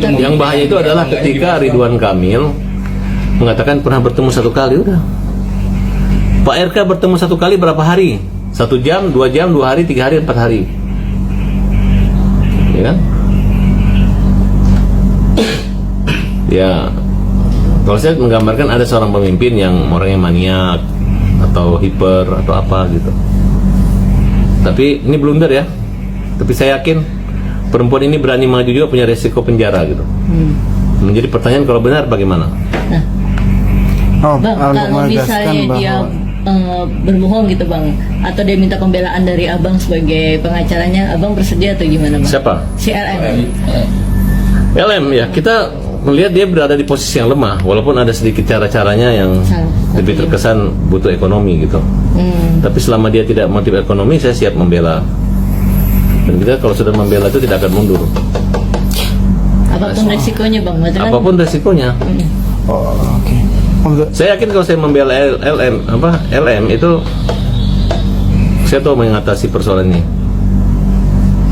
Yang bahaya itu adalah ketika Ridwan Kamil mengatakan pernah bertemu 1 kali, udah. Pak RK bertemu 1 kali berapa hari? 1 jam, 2 jam, 2 hari, 3 hari, 4 hari. Ya kan? Ya, kalau saya menggambarkan ada seorang pemimpin yang orangnya maniak atau hiper atau apa gitu. Tapi ini blunder ya. Tapi saya yakin perempuan ini berani maju juga, punya resiko penjara gitu. Menjadi pertanyaan kalau benar bagaimana? Bang, kalau misalnya dia berbohong gitu bang, atau dia minta pembelaan dari abang sebagai pengacaranya, abang bersedia atau gimana bang? Siapa? Si LM. LM ya, kita melihat dia berada di posisi yang lemah, walaupun ada sedikit cara-caranya yang lebih terkesan butuh ekonomi gitu. Tapi selama dia tidak motif ekonomi, saya siap membela. Dan kita kalau sudah membela itu tidak akan mundur. Apapun resikonya bang, apapun resikonya. Oke. Saya yakin kalau saya membela LM itu saya tahu mengatasi persoalan ini,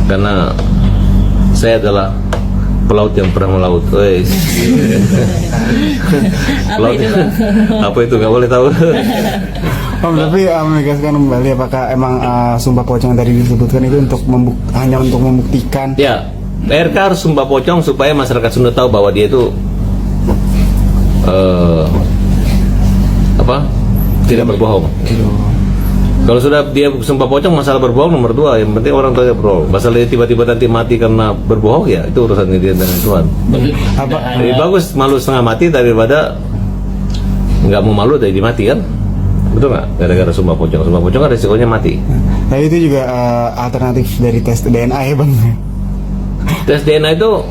karena saya adalah pelaut yang pernah melaut. Pelaut itu bang? Apa itu, nggak boleh tahu. Tapi menegaskan kembali apakah emang sumpah pocong yang tadi disebutkan itu untuk hanya untuk membuktikan? Ya, RK harus sumpah pocong supaya masyarakat Sunda tahu bahwa dia itu tidak berbohong. Kalau sudah dia sumpah pocong, masalah berbohong nomor 2. Yang penting orang tahu dia berbohong. Masalah dia tiba-tiba nanti mati karena berbohong, ya itu urusan dia dengan Tuhan. Lebih bagus malu setengah mati daripada nggak mau malu dari mati kan? Betul nggak? Gara-gara sumpah pocong. Sumpah pocong kan resikonya mati. Nah itu juga alternatif dari tes DNA ya bang? Tes DNA itu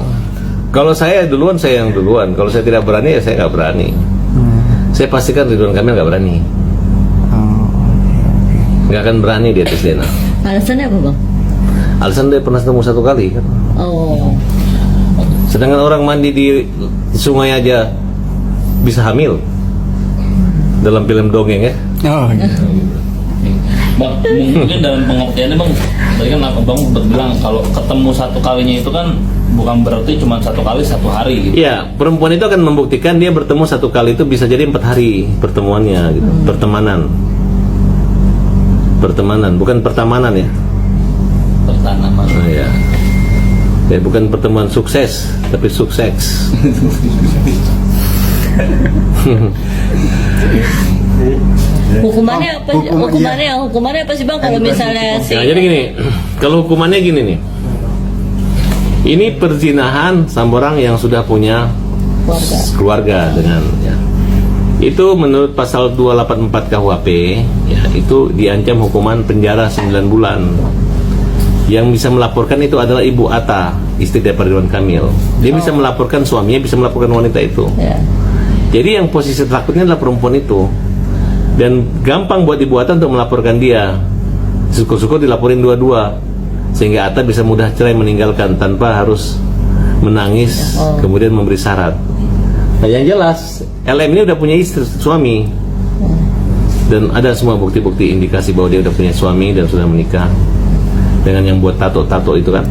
kalau saya duluan, saya yang duluan. Kalau saya tidak berani, ya saya nggak berani. Saya pastikan Ridwan Kamil nggak berani. Nggak akan berani dia tes DNA. Alasannya apa bang? Alasan dia pernah ketemu 1 kali kan. Sedangkan orang mandi di sungai aja bisa hamil. Dalam film dongeng ya. Bang, mungkin dalam pengertiannya bang, tadi kan abang bilang kalau ketemu 1 kalinya itu kan bukan berarti cuma 1 kali 1 hari gitu. Iya, perempuan itu akan membuktikan dia bertemu 1 kali itu bisa jadi 4 hari pertemuannya gitu. Pertemanan, bukan pertemanan ya. Pertanaman. Ya. Ya, bukan pertemuan sukses, tapi sukses. Hukumannya apa sih bang kalau misalnya Nah, jadi gini, kalau hukumannya gini nih. Ini perzinahan sama orang yang sudah punya keluarga dengan ya. Itu menurut pasal 284 KUHP ya, itu diancam hukuman penjara 9 bulan. Yang bisa melaporkan itu adalah Ibu Atta, istri dari Ridwan Kamil. Dia bisa melaporkan suaminya, bisa melaporkan wanita itu. Jadi yang posisi takutnya adalah perempuan itu. Dan gampang buat Ibu Atta untuk melaporkan dia. Syukur-syukur dilaporin dua-dua, sehingga Atta bisa mudah cerai meninggalkan tanpa harus menangis kemudian memberi syarat. Nah yang jelas LM ini udah punya istri, suami, dan ada semua bukti-bukti indikasi bahwa dia udah punya suami dan sudah menikah dengan yang buat tato-tato itu kan.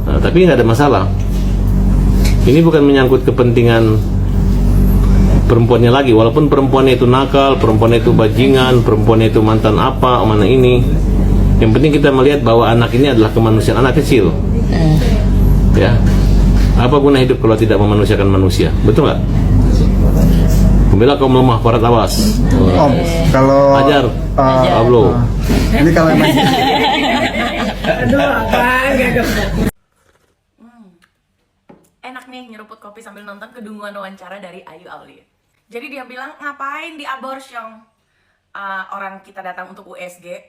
Nah, tapi nggak ada masalah. Ini bukan menyangkut kepentingan perempuannya lagi, walaupun perempuannya itu nakal, perempuannya itu bajingan, perempuannya itu mantan apa, mana ini. Yang penting kita melihat bahwa anak ini adalah kemanusiaan, anak kecil. Ya. Apa guna hidup kalau tidak memanusiakan manusia? Betul nggak? Pembela kaum lemah, parat awas. Om, kalau Ajar, Pablo. Ini kalau emang enak nih nyeruput kopi sambil nonton kedunguan wawancara dari Ayu Aulia. Jadi dia bilang, ngapain di abortion? Orang kita datang untuk USG.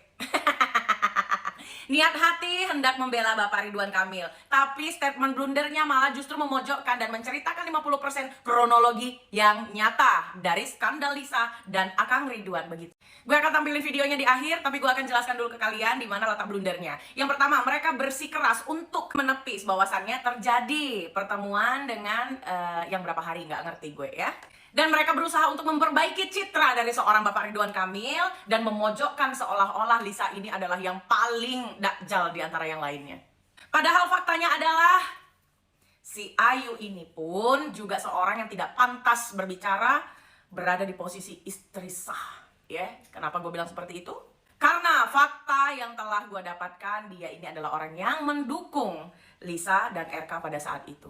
Niat hati hendak membela Bapak Ridwan Kamil, tapi statement blundernya malah justru memojokkan dan menceritakan 50% kronologi yang nyata dari skandal Lisa dan Akang Ridwan begitu. Gue akan tampilin videonya di akhir, tapi gue akan jelaskan dulu ke kalian di mana letak blundernya. Yang pertama, mereka bersikeras untuk menepis bahwasannya terjadi pertemuan dengan yang berapa hari nggak ngerti gue ya. Dan mereka berusaha untuk memperbaiki citra dari seorang Bapak Ridwan Kamil dan memojokkan seolah-olah Lisa ini adalah yang paling dakjal di antara yang lainnya. Padahal faktanya adalah si Ayu ini pun juga seorang yang tidak pantas berbicara berada di posisi istri sah. Ya, kenapa gue bilang seperti itu? Karena fakta yang telah gue dapatkan, dia ini adalah orang yang mendukung Lisa dan RK pada saat itu.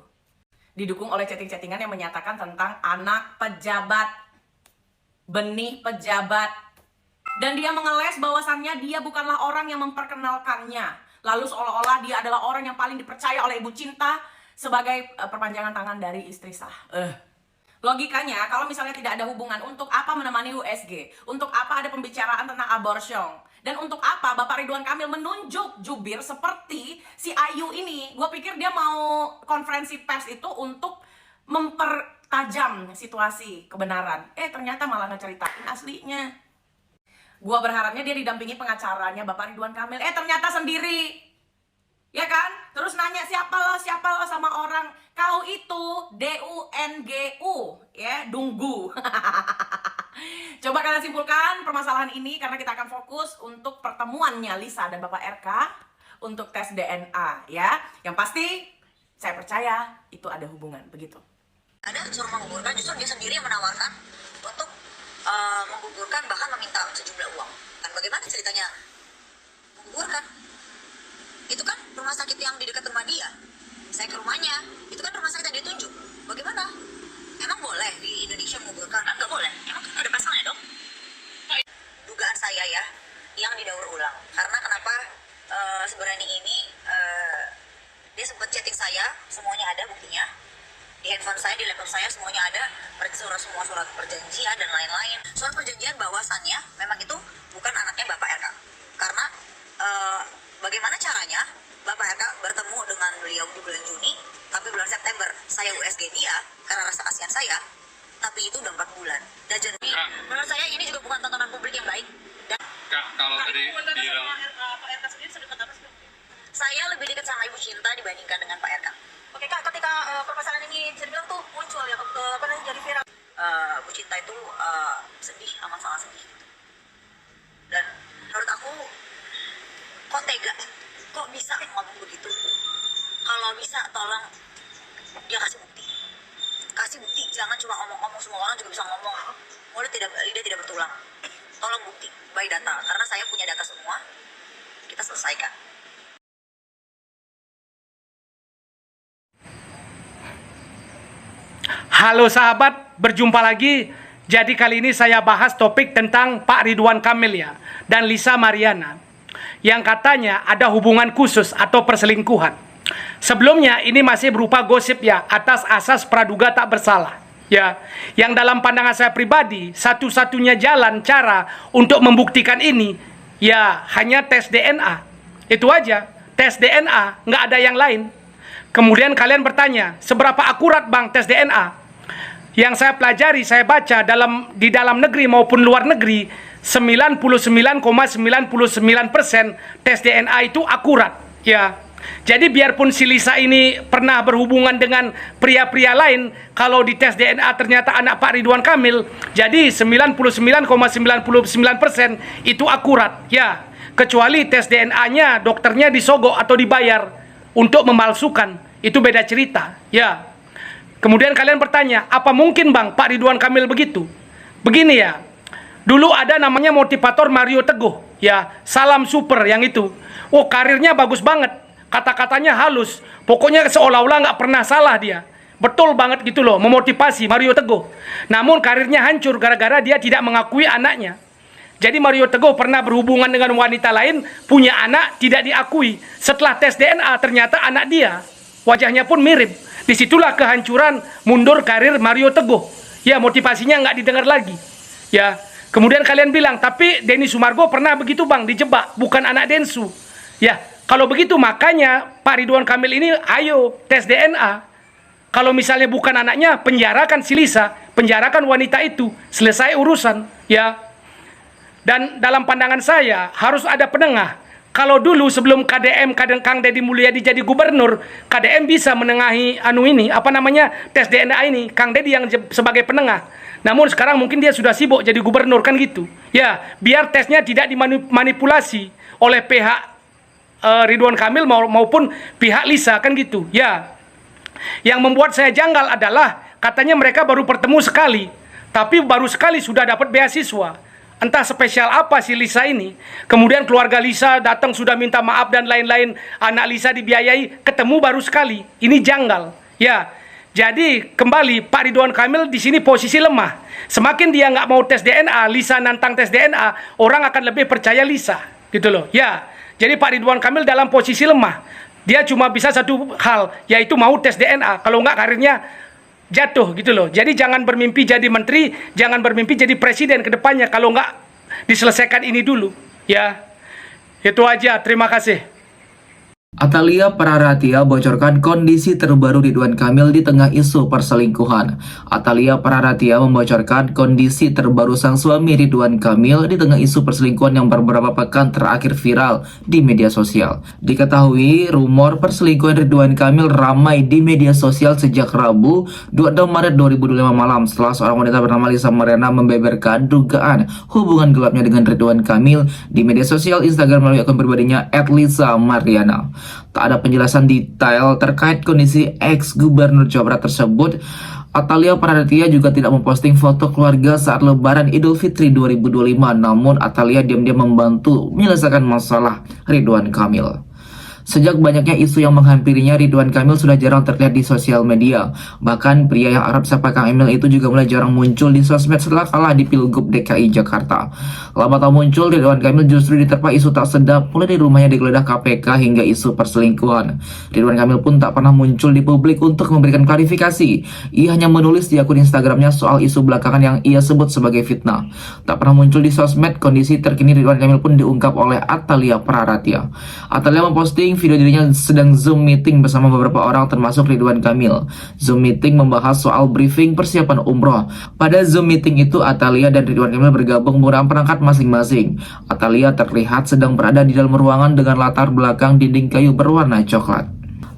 Didukung oleh chatting-chattingan yang menyatakan tentang anak pejabat, benih pejabat. Dan dia mengeles bahwasannya dia bukanlah orang yang memperkenalkannya. Lalu seolah-olah dia adalah orang yang paling dipercaya oleh Ibu Cinta sebagai perpanjangan tangan dari istri sah. Logikanya, kalau misalnya tidak ada hubungan, untuk apa menemani USG? Untuk apa ada pembicaraan tentang abortion? Dan untuk apa Bapak Ridwan Kamil menunjuk jubir seperti si Ayu ini? Gue pikir dia mau konferensi pers itu untuk mempertajam situasi kebenaran. Ternyata malah ngeceritain aslinya. Gue berharapnya dia didampingi pengacaranya Bapak Ridwan Kamil. Ternyata sendiri. Ya kan? Terus nanya siapa lo sama orang. Kau itu DUNGU, ya, Dunggu. Coba kalian simpulkan permasalahan ini karena kita akan fokus untuk pertemuannya Lisa dan Bapak RK untuk tes DNA, ya. Yang pasti saya percaya itu ada hubungan, begitu. Ada suruh menggugurkan, justru dia sendiri yang menawarkan untuk menggugurkan, bahkan meminta sejumlah uang. Dan bagaimana ceritanya menggugurkan? Itu kan rumah sakit yang di dekat rumah dia. Saya ke rumahnya, itu kan rumah sakit yang ditunjuk. Bagaimana? Emang boleh di Indonesia menggugurkan? Kan nggak boleh. Emang ada pasalnya dong? Dugaan saya ya, yang didaur ulang. Karena kenapa seberani ini, dia sempat chatting saya, semuanya ada buktinya. Di handphone saya, di laptop saya, semuanya ada. Semua surat perjanjian dan lain-lain. Surat perjanjian bahwasannya memang itu bukan anaknya Bapak RK. Karena bagaimana caranya Bapak RK bertemu dengan beliau di bulan Juni, tapi bulan September saya USG dia karena rasa kasihan saya, tapi itu udah 4 bulan. Dan jadi menurut saya ini juga bukan tontonan publik yang baik. Dan kalau tadi bilang Pak RK sendiri sedekat apa sih? Saya lebih dekat sama Ibu Cinta dibandingkan dengan Pak RK. Oke Kak, ketika permasalahan ini bisa dibilang tuh muncul ya, jadi viral. Bu Cinta itu sedih, amat sangat sedih. Dan menurut aku, kok tega? Kok bisa ngomong begitu? Kalau bisa, tolong dia kasih bukti. Kasih bukti, jangan cuma ngomong-ngomong. Semua orang juga bisa ngomong. Lidah tidak bertulang. Tolong bukti, by data. Karena saya punya data semua. Kita selesaikan. Halo sahabat, berjumpa lagi. Jadi kali ini saya bahas topik tentang Pak Ridwan Kamil ya, dan Lisa Mariana, yang katanya ada hubungan khusus atau perselingkuhan. Sebelumnya ini masih berupa gosip ya, atas asas praduga tak bersalah. Ya, yang dalam pandangan saya pribadi, satu-satunya jalan cara untuk membuktikan ini ya hanya tes DNA. Itu aja, tes DNA, nggak ada yang lain. Kemudian kalian bertanya, seberapa akurat bang tes DNA? Yang saya pelajari, saya baca di dalam negeri maupun luar negeri, 99,99% tes DNA itu akurat. Ya, jadi biarpun si Lisa ini pernah berhubungan dengan pria-pria lain, kalau di tes DNA ternyata anak Pak Ridwan Kamil, jadi 99,99% itu akurat. Ya, kecuali tes DNA-nya dokternya disogok atau dibayar untuk memalsukan, itu beda cerita. Ya. Kemudian kalian bertanya, apa mungkin bang Pak Ridwan Kamil begitu? Begini ya, dulu ada namanya motivator Mario Teguh, ya, salam super yang itu. Oh, karirnya bagus banget, kata-katanya halus, pokoknya seolah-olah nggak pernah salah dia. Betul banget gitu loh, memotivasi Mario Teguh. Namun karirnya hancur gara-gara dia tidak mengakui anaknya. Jadi Mario Teguh pernah berhubungan dengan wanita lain, punya anak, tidak diakui. Setelah tes DNA ternyata anak dia, wajahnya pun mirip. Disitulah kehancuran, mundur karir Mario Teguh. Ya, motivasinya nggak didengar lagi. Ya, kemudian kalian bilang, tapi Denny Sumargo pernah begitu bang, dijebak, bukan anak Densu. Ya, kalau begitu makanya Pak Ridwan Kamil ini ayo tes DNA. Kalau misalnya bukan anaknya, penjarakan si Lisa, penjarakan wanita itu, selesai urusan. Ya, dan dalam pandangan saya harus ada penengah. Kalau dulu sebelum KDM Kang Deddy Mulyadi jadi gubernur, KDM bisa menengahi tes DNA ini, Kang Deddy yang sebagai penengah. Namun sekarang mungkin dia sudah sibuk jadi gubernur kan gitu. Ya, biar tesnya tidak dimanipulasi oleh pihak Ridwan Kamil maupun pihak Lisa kan gitu. Ya. Yang membuat saya janggal adalah katanya mereka baru bertemu sekali, tapi baru sekali sudah dapat beasiswa. Entah spesial apa si Lisa ini. Kemudian keluarga Lisa datang sudah minta maaf dan lain-lain. Anak Lisa dibiayai, ketemu baru sekali. Ini janggal. Ya, jadi kembali Pak Ridwan Kamil di sini posisi lemah. Semakin dia nggak mau tes DNA, Lisa nantang tes DNA, orang akan lebih percaya Lisa, gitu loh. Ya, jadi Pak Ridwan Kamil dalam posisi lemah. Dia cuma bisa satu hal, yaitu mau tes DNA. Kalau nggak karirnya jatuh gitu loh. Jadi jangan bermimpi jadi menteri, jangan bermimpi jadi presiden ke depannya kalau nggak diselesaikan ini dulu. Ya, itu aja. Terima kasih. Atalia Praratia bocorkan kondisi terbaru Ridwan Kamil di tengah isu perselingkuhan. Atalia Praratia membocorkan kondisi terbaru sang suami Ridwan Kamil di tengah isu perselingkuhan yang beberapa pekan terakhir viral di media sosial. Diketahui rumor perselingkuhan Ridwan Kamil ramai di media sosial sejak Rabu 26 Maret 2025 malam setelah seorang wanita bernama Lisa Mariana membeberkan dugaan hubungan gelapnya dengan Ridwan Kamil di media sosial Instagram melalui akun pribadinya @lisa_mariana. Tak ada penjelasan detail terkait kondisi ex-gubernur Jawa Barat tersebut. Atalia Praratia juga tidak memposting foto keluarga saat Lebaran Idul Fitri 2025. Namun Atalia diam-diam membantu menyelesaikan masalah Ridwan Kamil. Sejak banyaknya isu yang menghampirinya, Ridwan Kamil sudah jarang terlihat di sosial media. Bahkan pria yang akrab sapa Kang Emil itu juga mulai jarang muncul di sosmed setelah kalah di Pilgub DKI Jakarta. Lama tak muncul, Ridwan Kamil justru diterpa isu tak sedap mulai dari rumahnya digeledah KPK hingga isu perselingkuhan. Ridwan Kamil pun tak pernah muncul di publik untuk memberikan klarifikasi. Ia hanya menulis di akun Instagramnya soal isu belakangan yang ia sebut sebagai fitnah. Tak pernah muncul di sosmed. Kondisi terkini Ridwan Kamil pun diungkap oleh Atalia Praratia. Atalia memposting video dirinya sedang Zoom meeting bersama beberapa orang termasuk Ridwan Kamil. Zoom meeting membahas soal briefing persiapan umroh. Pada Zoom meeting itu Atalia dan Ridwan Kamil bergabung menggunakan perangkat masing-masing. Atalia terlihat sedang berada di dalam ruangan dengan latar belakang dinding kayu berwarna coklat.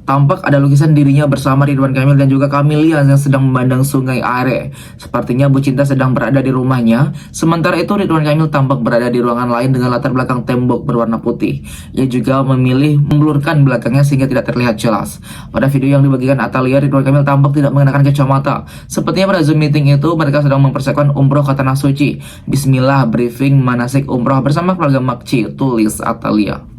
Tampak ada lukisan dirinya bersama Ridwan Kamil dan juga Camelia yang sedang memandang sungai Are. Sepertinya Bu Cinta sedang berada di rumahnya. Sementara itu Ridwan Kamil tampak berada di ruangan lain dengan latar belakang tembok berwarna putih. Ia juga memilih memblurkan belakangnya sehingga tidak terlihat jelas. Pada video yang dibagikan Atalia, Ridwan Kamil tampak tidak mengenakan kacamata. Sepertinya pada Zoom meeting itu mereka sedang mempersiapkan umroh ke Tanah Suci. Bismillah, briefing manasik umroh bersama keluarga Makci, tulis Atalia.